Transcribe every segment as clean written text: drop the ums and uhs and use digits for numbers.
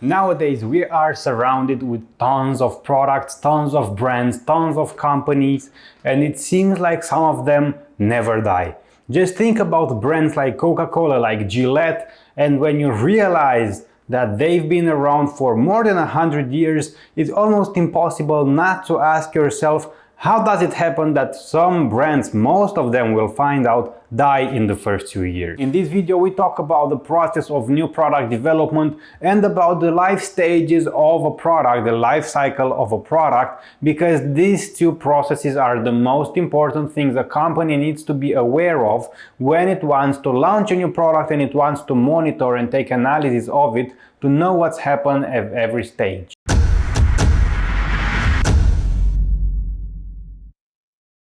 Nowadays, we are surrounded with tons of products, tons of brands, tons of companies, and it seems like some of them never die. Just think about brands like Coca-Cola, like Gillette, and when you realize that they've been around for more than 100 years, it's almost impossible not to ask yourself, how does it happen that some brands, most of them will find out, die in the first few years? In this video we talk about the process of new product development and about the life stages of a product, the life cycle of a product, because these two processes are the most important things a company needs to be aware of when it wants to launch a new product and it wants to monitor and take analysis of it to know what's happened at every stage.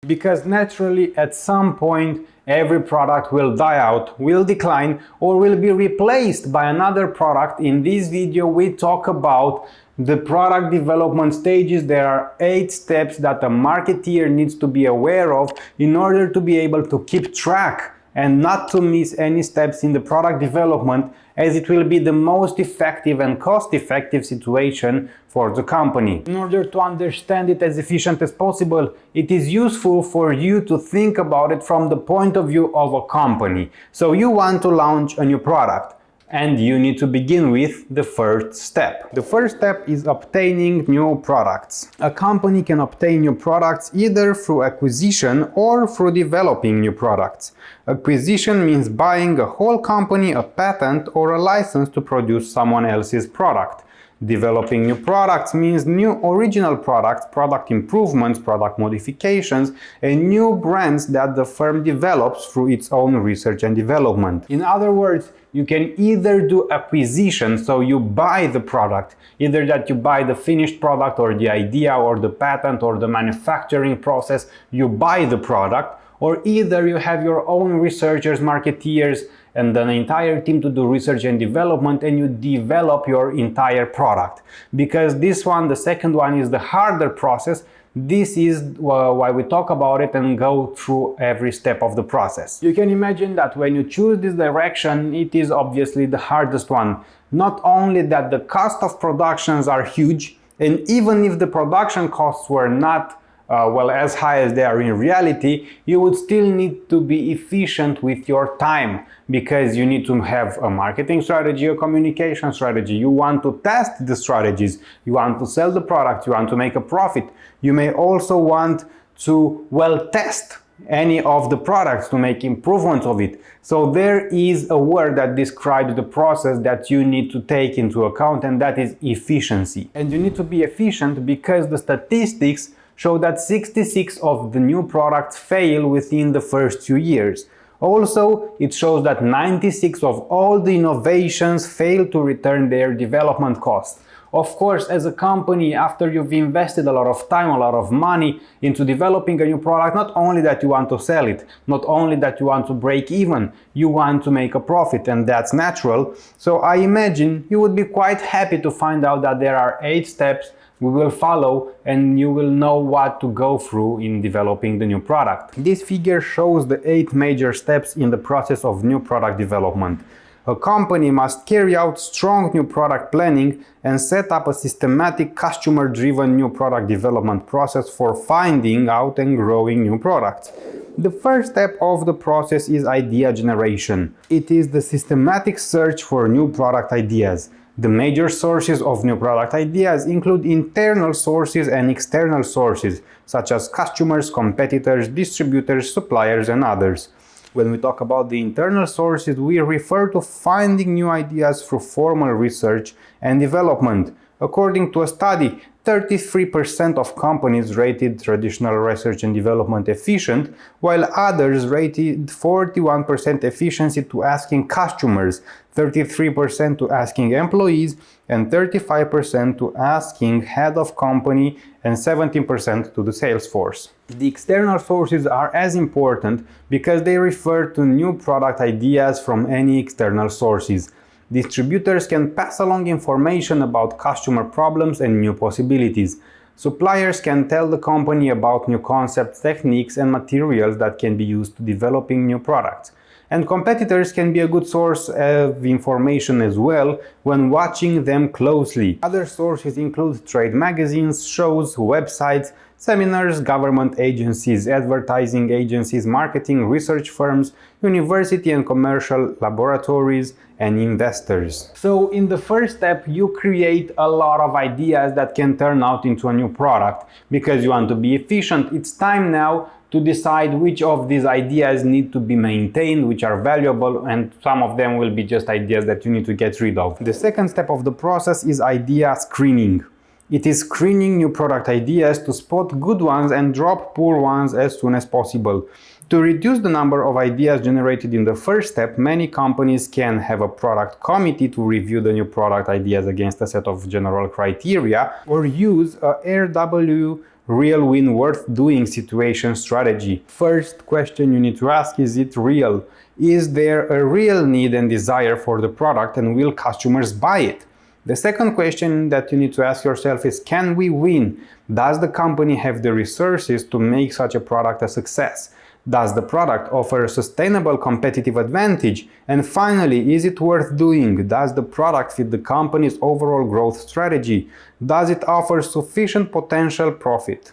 Because naturally, at some point, every product will die out, will decline, or will be replaced by another product. In this video, we talk about the product development stages. There are 8 steps that a marketeer needs to be aware of in order to be able to keep track and not to miss any steps in the product development, as it will be the most effective and cost-effective situation for the company. In order to understand it as efficient as possible, it is useful for you to think about it from the point of view of a company. So you want to launch a new product, and you need to begin with the first step. The first step is obtaining new products. A company can obtain new products either through acquisition or through developing new products. Acquisition means buying a whole company, a patent, or a license to produce someone else's product. Developing new products means new original products, product improvements, product modifications, and new brands that the firm develops through its own research and development. In other words, you can either do acquisition, so you buy the product, either that you buy the finished product or the idea or the patent or the manufacturing process, you buy the product, or either you have your own researchers, marketeers, and an entire team to do research and development, and you develop your entire product. Because this one, the second one, is the harder process. This is why we talk about it and go through every step of the process. You can imagine that when you choose this direction, it is obviously the hardest one. Not only that the cost of productions are huge, and even if the production costs were not as high as they are in reality, you would still need to be efficient with your time, because you need to have a marketing strategy, a communication strategy. You want to test the strategies, you want to sell the product, you want to make a profit. You may also want to test any of the products to make improvements of it. So there is a word that describes the process that you need to take into account, and that is efficiency. And you need to be efficient because the statistics show that 66 of the new products fail within the first 2 years. Also, it shows that 96 of all the innovations fail to return their development costs. Of course, as a company, after you've invested a lot of time, a lot of money into developing a new product, not only that you want to sell it, not only that you want to break even, you want to make a profit, and that's natural. So I imagine you would be quite happy to find out that there are 8 steps we will follow, and you will know what to go through in developing the new product. This figure shows the 8 major steps in the process of new product development. A company must carry out strong new product planning and set up a systematic customer-driven new product development process for finding out and growing new products. The first step of the process is idea generation. It is the systematic search for new product ideas. The major sources of new product ideas include internal sources and external sources, such as customers, competitors, distributors, suppliers, and others. When we talk about the internal sources, we refer to finding new ideas through formal research and development. According to a study, 33% of companies rated traditional research and development efficient, while others rated 41% efficiency to asking customers, 33% to asking employees, and 35% to asking head of company, and 17% to the sales force. The external sources are as important because they refer to new product ideas from any external sources. Distributors can pass along information about customer problems and new possibilities. Suppliers can tell the company about new concepts, techniques, and materials that can be used to developing new products. And competitors can be a good source of information as well when watching them closely. Other sources include trade magazines, shows, websites, seminars, government agencies, advertising agencies, marketing research firms, university and commercial laboratories, and investors. So in the first step, you create a lot of ideas that can turn out into a new product. Because you want to be efficient, it's time now to decide which of these ideas need to be maintained, which are valuable, and some of them will be just ideas that you need to get rid of. The second step of the process is idea screening. It is screening new product ideas to spot good ones and drop poor ones as soon as possible. To reduce the number of ideas generated in the first step, many companies can have a product committee to review the new product ideas against a set of general criteria, or use a RW real win worth doing situation strategy. First question you need to ask, is it real? Is there a real need and desire for the product, and will customers buy it? The second question that you need to ask yourself is, can we win? Does the company have the resources to make such a product a success? Does the product offer a sustainable competitive advantage? And finally, is it worth doing? Does the product fit the company's overall growth strategy? Does it offer sufficient potential profit?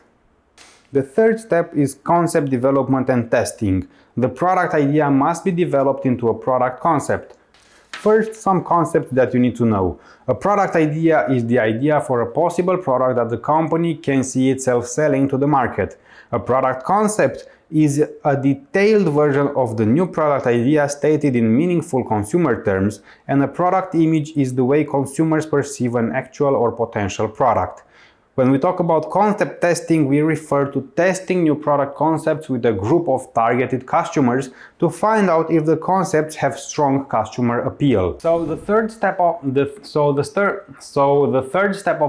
The third step is concept development and testing. The product idea must be developed into a product concept. First, some concepts that you need to know. A product idea is the idea for a possible product that the company can see itself selling to the market. A product concept is a detailed version of the new product idea stated in meaningful consumer terms, and a product image is the way consumers perceive an actual or potential product. When we talk about concept testing, we refer to testing new product concepts with a group of targeted customers to find out if the concepts have strong customer appeal. So the third step of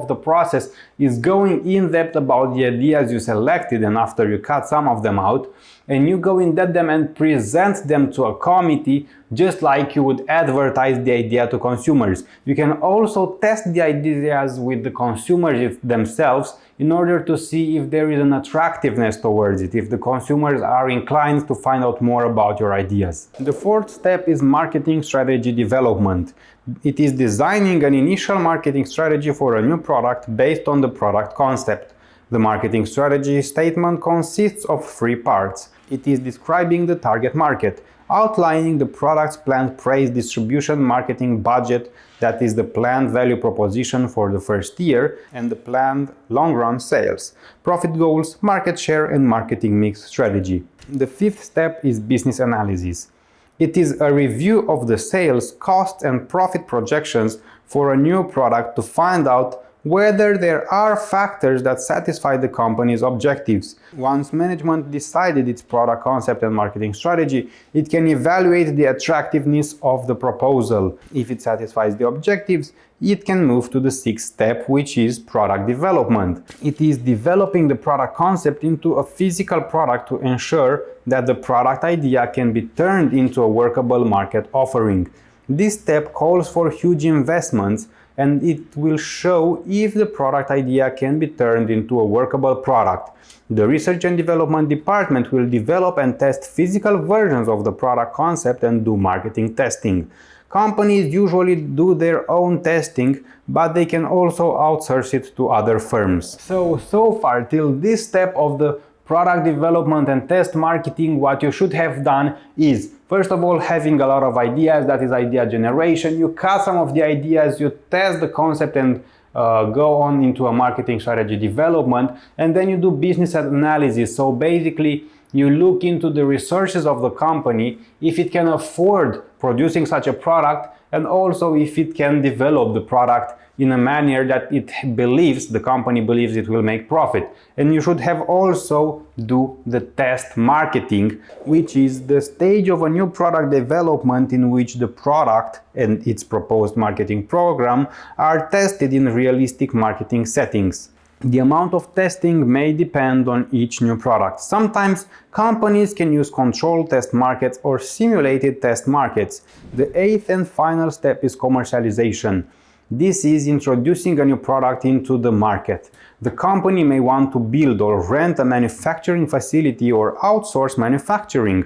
the process is going in depth about the ideas you selected, and after you cut some of them out, and you go in depth them and present them to a committee, just like you would advertise the idea to consumers. You can also test the ideas with the consumers themselves in order to see if there is an attractiveness towards it, if the consumers are inclined to find out more about your ideas. The fourth step is marketing strategy development. It is designing an initial marketing strategy for a new product based on the product concept. The marketing strategy statement consists of three parts. It is describing the target market, outlining the product's planned price distribution marketing budget, that is the planned value proposition for the first year, and the planned long-run sales, profit goals, market share, and marketing mix strategy. The fifth step is business analysis. It is a review of the sales, cost, and profit projections for a new product to find out whether there are factors that satisfy the company's objectives. Once management decided its product concept and marketing strategy, it can evaluate the attractiveness of the proposal. If it satisfies the objectives, it can move to the sixth step, which is product development. It is developing the product concept into a physical product to ensure that the product idea can be turned into a workable market offering. This step calls for huge investments, and it will show if the product idea can be turned into a workable product. The research and development department will develop and test physical versions of the product concept and do marketing testing. Companies usually do their own testing, but they can also outsource it to other firms. So far till this step of the product development and test marketing, what you should have done is, first of all, having a lot of ideas, that is idea generation. You cut some of the ideas, you test the concept and go on into a marketing strategy development, and then you do business analysis. So basically, you look into the resources of the company, if it can afford producing such a product, and also if it can develop the product in a manner that the company believes it will make profit. And you should have also do the test marketing, which is the stage of a new product development in which the product and its proposed marketing program are tested in realistic marketing settings. The amount of testing may depend on each new product. Sometimes companies can use controlled test markets or simulated test markets. The eighth and final step is commercialization. This is introducing a new product into the market. The company may want to build or rent a manufacturing facility or outsource manufacturing.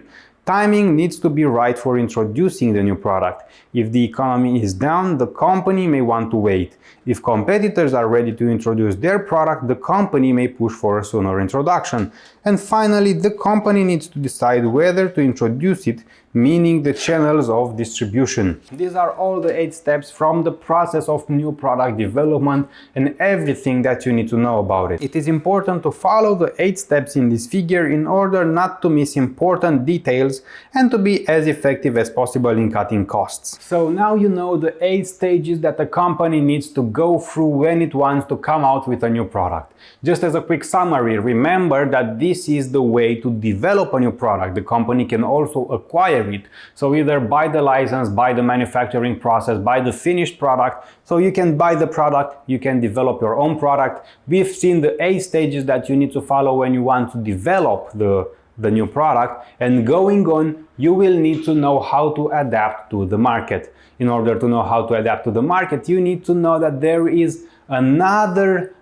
Timing needs to be right for introducing the new product. If the economy is down, the company may want to wait. If competitors are ready to introduce their product, the company may push for a sooner introduction. And finally, the company needs to decide whether to introduce it, meaning the channels of distribution. These are all the 8 steps from the process of new product development and everything that you need to know about it. It is important to follow the 8 steps in this figure in order not to miss important details and to be as effective as possible in cutting costs. So now you know the 8 stages that a company needs to go through when it wants to come out with a new product. Just as a quick summary, remember that this is the way to develop a new product. The company can also acquire it. So either buy the license, buy the manufacturing process, buy the finished product. So you can buy the product, you can develop your own product. We've seen the 8 stages that you need to follow when you want to develop the new product, and going on, you will need to know how to adapt to the market. In order to know how to adapt to the market, you need to know that there is another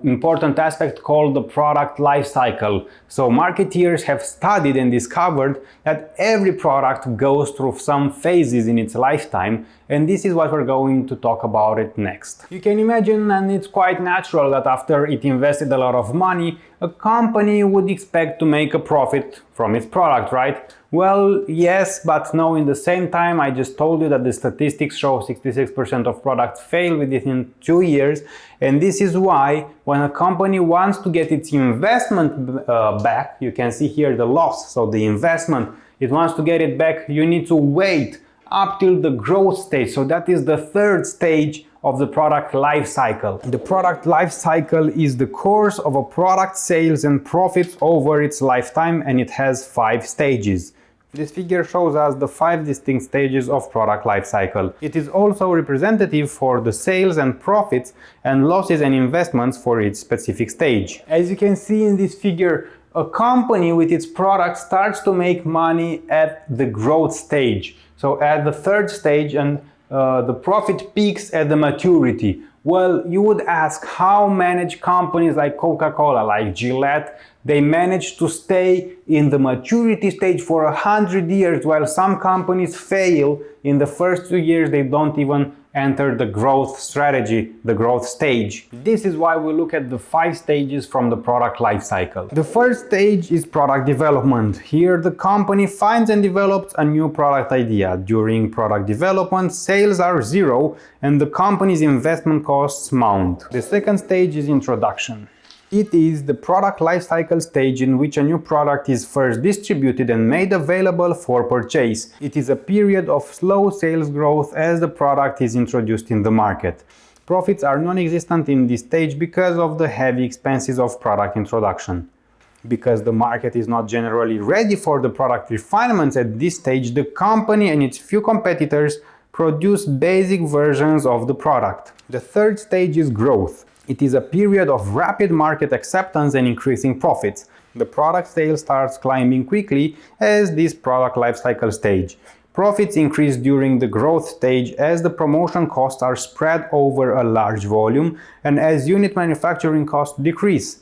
important aspect called the product life cycle. So marketeers have studied and discovered that every product goes through some phases in its lifetime, and this is what we're going to talk about it next. You can imagine, and it's quite natural, that after it invested a lot of money, a company would expect to make a profit from its product, right? Well, yes, but no. In the same time, I just told you that the statistics show 66% of products fail within 2 years, and this is why when a company wants to get its investment back, you can see here the loss, so the investment, it wants to get it back, you need to wait up till the growth stage. So that is the 3rd stage of the product life cycle. The product life cycle is the course of a product sales and profits over its lifetime, and it has 5 stages. This figure shows us the 5 distinct stages of product life cycle. It is also representative for the sales and profits and losses and investments for each specific stage. As you can see in this figure, a company with its product starts to make money at the growth stage. So at the 3rd stage, and the profit peaks at the maturity. Well, you would ask, how manage companies like Coca-Cola, like Gillette, they manage to stay in the maturity stage for 100 years, while some companies fail in the first 2 years, they don't even enter the growth strategy, the growth stage. This is why we look at the 5 stages from the product life cycle. The first stage is product development. Here the company finds and develops a new product idea. During product development, sales are 0 and the company's investment costs mount. The second stage is introduction. It is the product lifecycle stage in which a new product is first distributed and made available for purchase. It is a period of slow sales growth as the product is introduced in the market. Profits are non-existent in this stage because of the heavy expenses of product introduction. Because the market is not generally ready for the product refinements at this stage, the company and its few competitors produce basic versions of the product. The third stage is growth. It is a period of rapid market acceptance and increasing profits. The product sales starts climbing quickly as this product lifecycle stage. Profits increase during the growth stage as the promotion costs are spread over a large volume and as unit manufacturing costs decrease.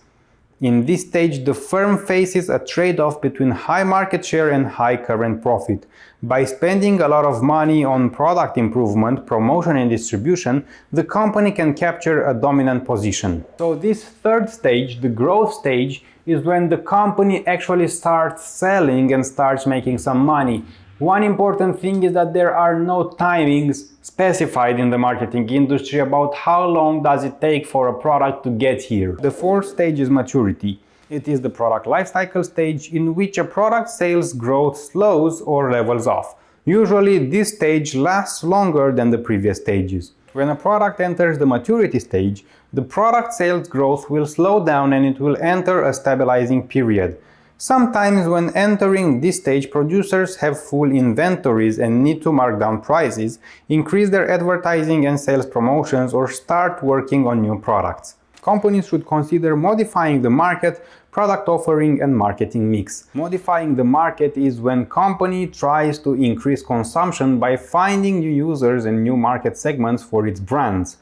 In this stage, the firm faces a trade-off between high market share and high current profit. By spending a lot of money on product improvement, promotion and distribution, the company can capture a dominant position. So this third stage, the growth stage, is when the company actually starts selling and starts making some money. One important thing is that there are no timings specified in the marketing industry about how long does it take for a product to get here. The fourth stage is maturity. It is the product lifecycle stage in which a product sales growth slows or levels off. Usually this stage lasts longer than the previous stages. When a product enters the maturity stage, the product sales growth will slow down and it will enter a stabilizing period. Sometimes when entering this stage, producers have full inventories and need to mark down prices, increase their advertising and sales promotions, or start working on new products. Companies should consider modifying the market, product offering and marketing mix. Modifying the market is when company tries to increase consumption by finding new users and new market segments for its brands.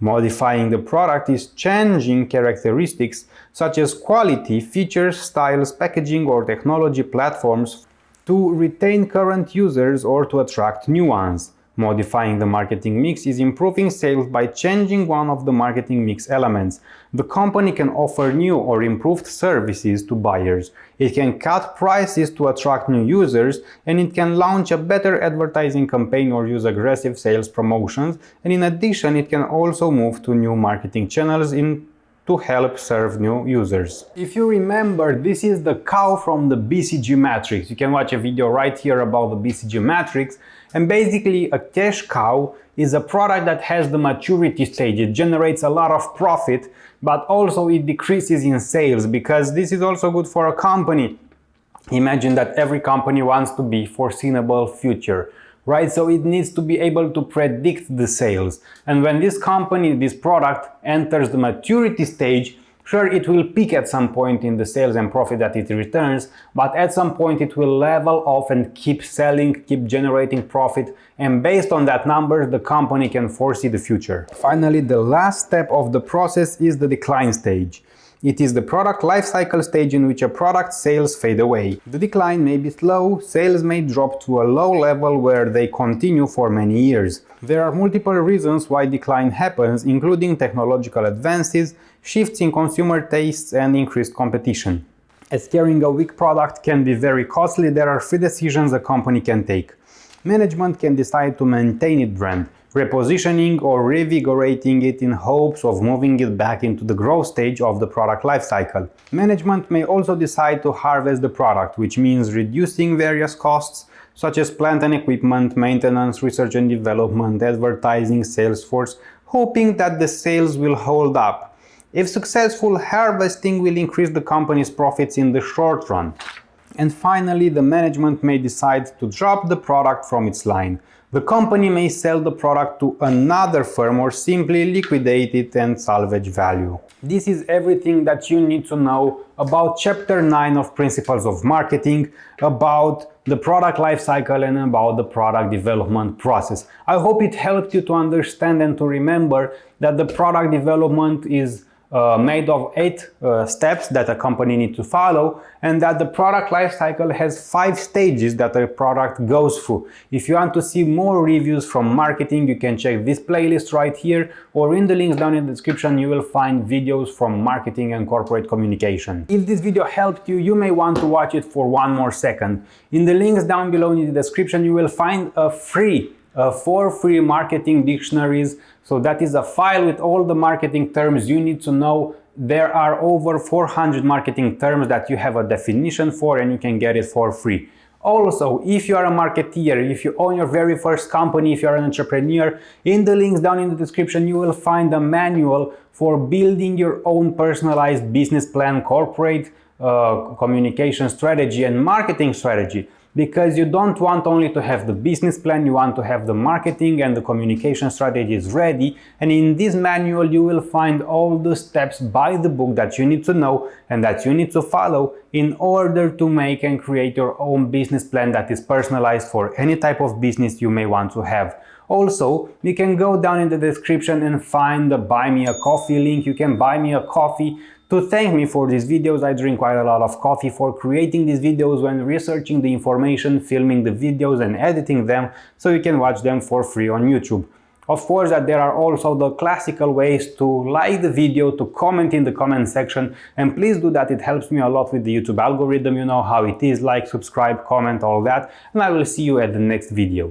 Modifying the product is changing characteristics such as quality, features, styles, packaging or technology platforms to retain current users or to attract new ones. Modifying the marketing mix is improving sales by changing one of the marketing mix elements. The company can offer new or improved services to buyers. It can cut prices to attract new users, and it can launch a better advertising campaign or use aggressive sales promotions. And in addition, it can also move to new marketing channels to help serve new users. If you remember, this is the cow from the BCG matrix. You can watch a video right here about the BCG matrix. And basically, a cash cow is a product that has the maturity stage. It generates a lot of profit, but also it decreases in sales, because this is also good for a company. Imagine that every company wants to be foreseeable future, right? So it needs to be able to predict the sales. And when this company, this product enters the maturity stage, sure, it will peak at some point in the sales and profit that it returns, but at some point it will level off and keep selling, keep generating profit, and based on that number, the company can foresee the future. Finally, the last step of the process is the decline stage. It is the product lifecycle stage in which a product sales fade away. The decline may be slow, sales may drop to a low level where they continue for many years. There are multiple reasons why decline happens, including technological advances, shifts in consumer tastes, and increased competition. As carrying a weak product can be very costly, there are 3 decisions a company can take. Management can decide to maintain its brand, repositioning or revigorating it in hopes of moving it back into the growth stage of the product lifecycle. Management may also decide to harvest the product, which means reducing various costs such as plant and equipment, maintenance, research and development, advertising, sales force, hoping that the sales will hold up. If successful, harvesting will increase the company's profits in the short run. And finally, the management may decide to drop the product from its line. The company may sell the product to another firm or simply liquidate it and salvage value. This is everything that you need to know about Chapter 9 of Principles of Marketing, about the product lifecycle and about the product development process. I hope it helped you to understand and to remember that the product development is made of 8 steps that a company needs to follow, and that the product lifecycle has 5 stages that a product goes through. If you want to see more reviews from marketing, you can check this playlist right here, or in the links down in the description you will find videos from marketing and corporate communication. If this video helped you, you may want to watch it for one more second. In the links down below in the description you will find 4 free marketing dictionaries. So that is a file with all the marketing terms you need to know. There are over 400 marketing terms that you have a definition for, and you can get it for free. Also, if you are a marketeer, if you own your very first company, if you are an entrepreneur, in the links down in the description you will find a manual for building your own personalized business plan, corporate communication strategy and marketing strategy. Because you don't want only to have the business plan, you want to have the marketing and the communication strategies ready. And in this manual you will find all the steps by the book that you need to know and that you need to follow in order to make and create your own business plan that is personalized for any type of business you may want to have. Also, you can go down in the description and find the Buy Me a Coffee link. You can buy me a coffee to thank me for these videos. I drink quite a lot of coffee for creating these videos, when researching the information, filming the videos and editing them, so you can watch them for free on YouTube. Of course, that there are also the classical ways to like the video, to comment in the comment section, and please do that. It helps me a lot with the YouTube algorithm. You know how it is: like, subscribe, comment, all that, and I will see you at the next video.